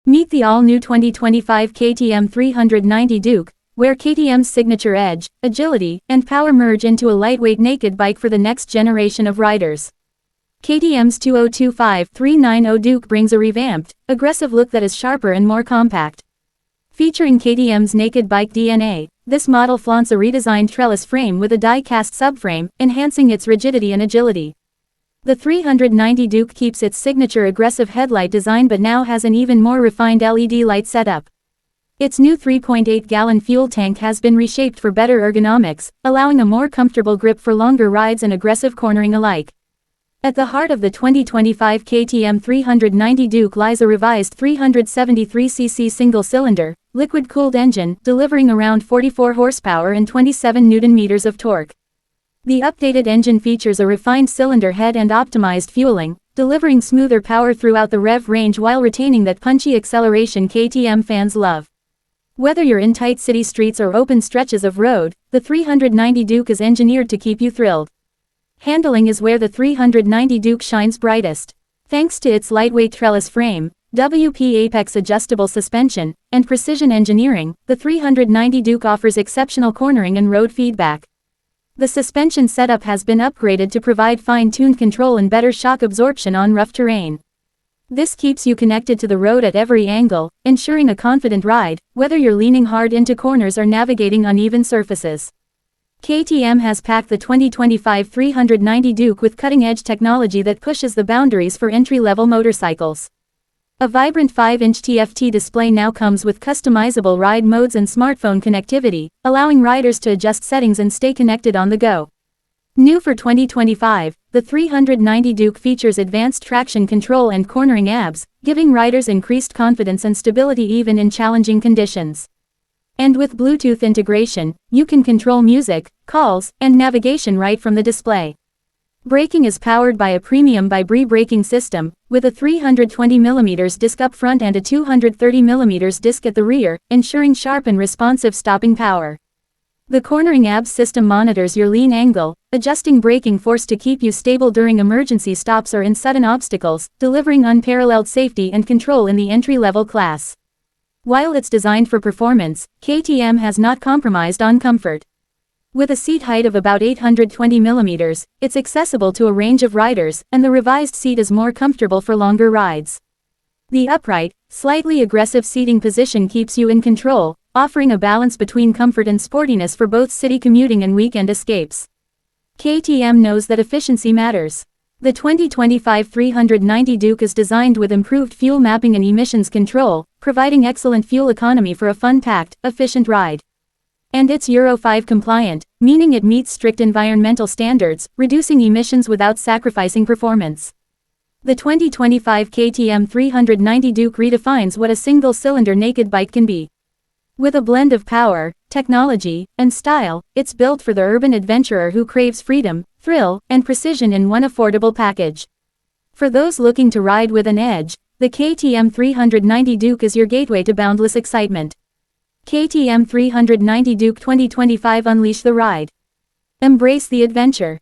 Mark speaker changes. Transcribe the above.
Speaker 1: Meet the all-new 2025 KTM 390 Duke, where KTM's signature edge, agility, and power merge into a lightweight naked bike for the next generation of riders. KTM's 2025-390 Duke brings a revamped, aggressive look that is sharper and more compact. Featuring KTM's naked bike DNA, this model flaunts a redesigned trellis frame with a die-cast subframe, enhancing its rigidity and agility. The 390 Duke keeps its signature aggressive headlight design but now has an even more refined LED light setup. Its new 3.8-gallon fuel tank has been reshaped for better ergonomics, allowing a more comfortable grip for longer rides and aggressive cornering alike. At the heart of the 2025 KTM 390 Duke lies a revised 373cc single-cylinder, liquid-cooled engine, delivering around 44 horsepower and 27 Nm of torque. The updated engine features a refined cylinder head and optimized fueling, delivering smoother power throughout the rev range while retaining that punchy acceleration KTM fans love. Whether you're in tight city streets or open stretches of road, the 390 Duke is engineered to keep you thrilled. Handling is where the 390 Duke shines brightest. Thanks to its lightweight trellis frame, WP Apex adjustable suspension, and precision engineering, the 390 Duke offers exceptional cornering and road feedback. The suspension setup has been upgraded to provide fine-tuned control and better shock absorption on rough terrain. This keeps you connected to the road at every angle, ensuring a confident ride, whether you're leaning hard into corners or navigating uneven surfaces. KTM has packed the 2025 390 Duke with cutting-edge technology that pushes the boundaries for entry-level motorcycles. A vibrant 5-inch TFT display now comes with customizable ride modes and smartphone connectivity, allowing riders to adjust settings and stay connected on the go. New for 2025, the 390 Duke features advanced traction control and cornering ABS, giving riders increased confidence and stability even in challenging conditions. And with Bluetooth integration, you can control music, calls, and navigation right from the display. Braking is powered by a premium by-Brie braking system, with a 320mm disc up front and a 230mm disc at the rear, ensuring sharp and responsive stopping power. The cornering ABS system monitors your lean angle, adjusting braking force to keep you stable during emergency stops or in sudden obstacles, delivering unparalleled safety and control in the entry-level class. While it's designed for performance, KTM has not compromised on comfort. With a seat height of about 820mm, it's accessible to a range of riders, and the revised seat is more comfortable for longer rides. The upright, slightly aggressive seating position keeps you in control, offering a balance between comfort and sportiness for both city commuting and weekend escapes. KTM knows that efficiency matters. The 2025 390 Duke is designed with improved fuel mapping and emissions control, providing excellent fuel economy for a fun-packed, efficient ride. And it's Euro 5 compliant, meaning it meets strict environmental standards, reducing emissions without sacrificing performance. The 2025 KTM 390 Duke redefines what a single-cylinder naked bike can be. With a blend of power, technology, and style, it's built for the urban adventurer who craves freedom, thrill, and precision in one affordable package. For those looking to ride with an edge, the KTM 390 Duke is your gateway to boundless excitement. KTM 390 Duke 2025 Unleash the ride. Embrace the adventure.